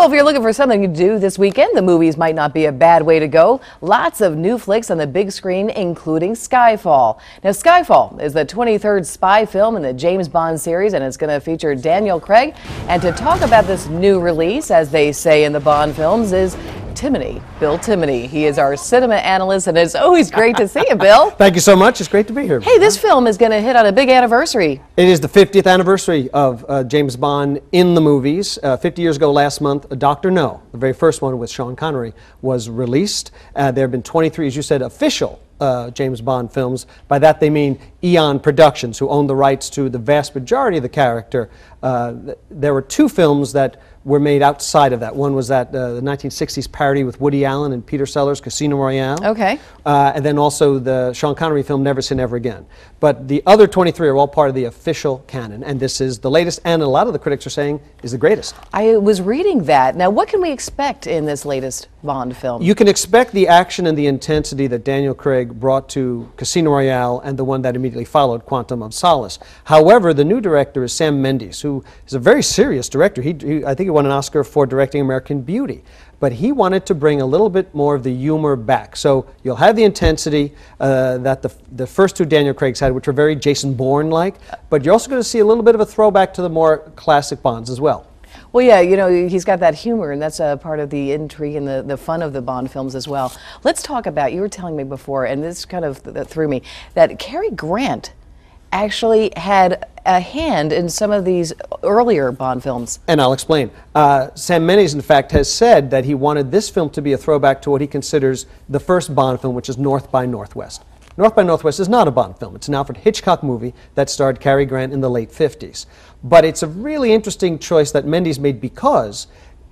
if you're looking for something to do this weekend, the movies might not be a bad way to go. Lots of new flicks on the big screen, including Skyfall. Now, Skyfall is the 23rd spy film in the James Bond series, and it's going to feature Daniel Craig. And to talk about this new release, as they say in the Bond films, is Timoney, Bill Timoney. He is our cinema analyst, and it's always great to see you, Bill. Thank you so much. It's great to be here. Hey, this film is going to hit on a big anniversary. It is the 50th anniversary of James Bond in the movies. 50 years ago last month, Dr. No, the very first one with Sean Connery, was released. There have been 23, as you said, official James Bond films. By that they mean Eon Productions, who own the rights to the vast majority of the character. There were two films that were made outside of that. One was the 1960s parody with Woody Allen and Peter Sellers, Casino Royale. Okay. And then also the Sean Connery film Never Say Never Again. But the other 23 are all part of the official canon, and this is the latest, and a lot of the critics are saying is the greatest. I was reading that. Now, what can we expect in this latest Bond film? You can expect the action and the intensity that Daniel Craig brought to Casino Royale and the one that immediately followed, Quantum of Solace. However, the new director is Sam Mendes, who is a very serious director. I think he won an Oscar for directing American Beauty. But he wanted to bring a little bit more of the humor back. So you'll have the intensity that the first two Daniel Craigs had, which were very Jason Bourne-like, but you're also going to see a little bit of a throwback to the more classic Bonds as well. Well, yeah, you know, he's got that humor, and that's a part of the intrigue and the fun of the Bond films as well. Let's talk about, you were telling me before, and this kind of threw me, that Cary Grant actually had a hand in some of these earlier Bond films. And I'll explain. Sam Mendes, in fact, has said that he wanted this film to be a throwback to what he considers the first Bond film, which is North by Northwest. North by Northwest is not a Bond film. It's an Alfred Hitchcock movie that starred Cary Grant in the late 50s. But it's a really interesting choice that Mendes made because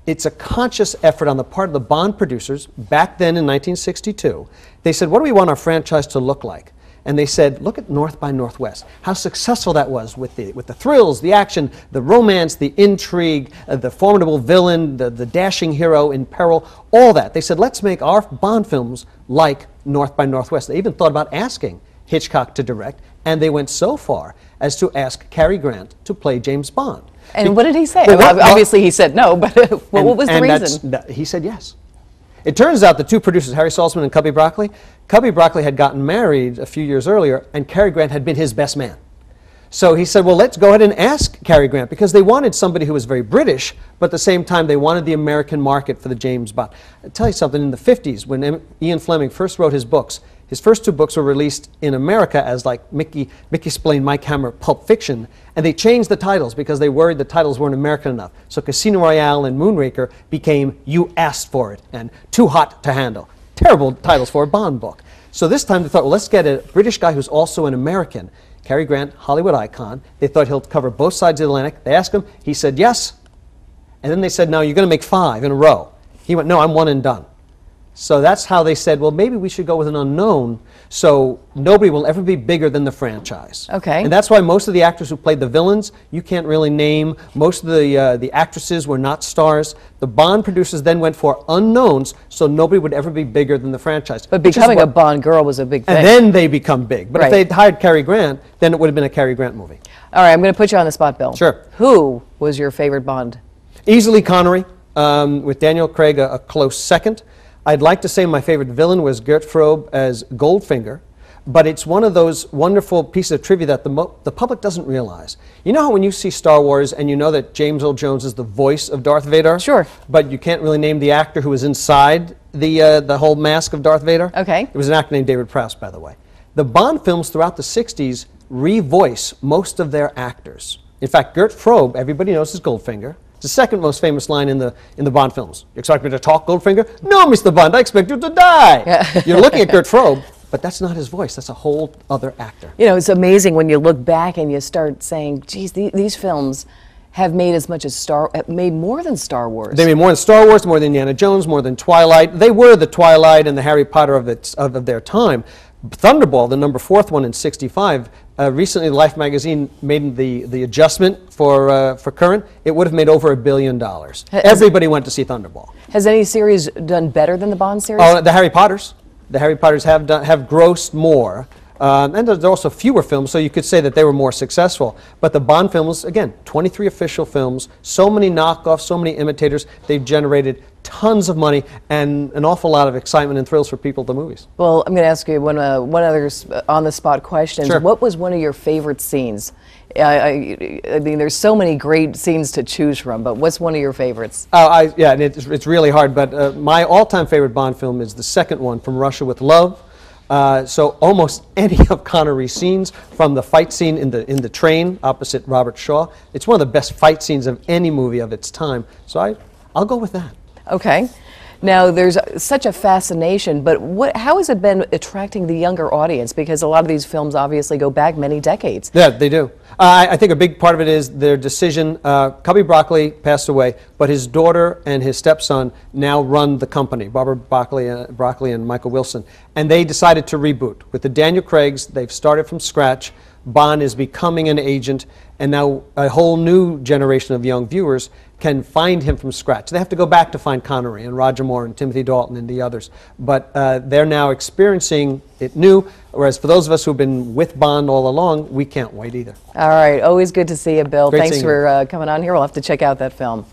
it's a conscious effort on the part of the Bond producers back then in 1962. They said, what do we want our franchise to look like? And they said, look at North by Northwest, how successful that was with the thrills, the action, the romance, the intrigue, the formidable villain, the dashing hero in peril, all that. They said, let's make our Bond films like North by Northwest. They even thought about asking Hitchcock to direct, and they went so far as to ask Cary Grant to play James Bond. And what did he say? Well, obviously he said no, but what was the reason? He said yes. It turns out the two producers, Harry Saltzman and Cubby Broccoli had gotten married a few years earlier, and Cary Grant had been his best man. So he said, well, let's go ahead and ask Cary Grant, because they wanted somebody who was very British, but at the same time they wanted the American market for the James Bond. I'll tell you something, in the 50s, when Ian Fleming first wrote his books, his first two books were released in America as like Mickey Spillane, Mike Hammer, Pulp Fiction, and they changed the titles because they worried the titles weren't American enough. So Casino Royale and Moonraker became You Asked for It and Too Hot to Handle. Terrible titles for a Bond book. So this time they thought, well, let's get a British guy who's also an American. Cary Grant, Hollywood icon. They thought he'll cover both sides of the Atlantic. They asked him, he said yes. And then they said, no, you're going to make 5 in a row. He went, no, I'm one and done. So that's how they said, well, maybe we should go with an unknown so nobody will ever be bigger than the franchise. Okay. And that's why most of the actors who played the villains, you can't really name. Most of the actresses were not stars. The Bond producers then went for unknowns so nobody would ever be bigger than the franchise. But becoming a Bond girl was a big thing. And then they become big. But right. If they'd hired Cary Grant, then it would have been a Cary Grant movie. All right, I'm going to put you on the spot, Bill. Sure. Who was your favorite Bond? Easily Connery, with Daniel Craig a close second. I'd like to say my favorite villain was Gert Frobe as Goldfinger, but it's one of those wonderful pieces of trivia that the public doesn't realize. You know how when you see Star Wars and you know that James Earl Jones is the voice of Darth Vader? Sure. But you can't really name the actor who was inside the whole mask of Darth Vader? Okay. It was an actor named David Prowse, by the way. The Bond films throughout the 60s revoice most of their actors. In fact, Gert Frobe, everybody knows as Goldfinger. It's the second most famous line in the Bond films. You expect me to talk, Goldfinger? No, Mr. Bond, I expect you to die. Yeah. You're looking at Gert Frobe, but that's not his voice. That's a whole other actor. You know, it's amazing when you look back and you start saying, geez, these films have made as much as made more than Star Wars. They made more than Star Wars, more than Indiana Jones, more than Twilight. They were the Twilight and the Harry Potter of their time. Thunderball, the number 4th one in '65, recently Life magazine made the adjustment for current. It would have made over $1 billion. Everybody went to see Thunderball. Has any series done better than the Bond series? Oh, the Harry Potters. The Harry Potters have grossed more. And there's also fewer films, so you could say that they were more successful. But the Bond films, again, 23 official films, so many knockoffs, so many imitators, they've generated tons of money and an awful lot of excitement and thrills for people at the movies. Well, I'm going to ask you one other on-the-spot question. Sure. What was one of your favorite scenes? I mean, there's so many great scenes to choose from, but what's one of your favorites? Yeah, and it's really hard, but my all-time favorite Bond film is the second one, From Russia with Love. So almost any of Connery's scenes, from the fight scene in the train opposite Robert Shaw, it's one of the best fight scenes of any movie of its time. So I'll go with that. Okay. Now, there's such a fascination, but how has it been attracting the younger audience? Because a lot of these films obviously go back many decades. Yeah, they do. I think a big part of it is their decision. Cubby Broccoli passed away, but his daughter and his stepson now run the company, Barbara Broccoli and Michael Wilson. And they decided to reboot. With the Daniel Craigs, they've started from scratch. Bond is becoming an agent, and now a whole new generation of young viewers can find him from scratch. They have to go back to find Connery and Roger Moore and Timothy Dalton and the others, but they're now experiencing it new, whereas for those of us who've been with Bond all along, we can't wait either. All right, always good to see you, Bill. Great Thanks seeing for coming on here. We'll have to check out that film.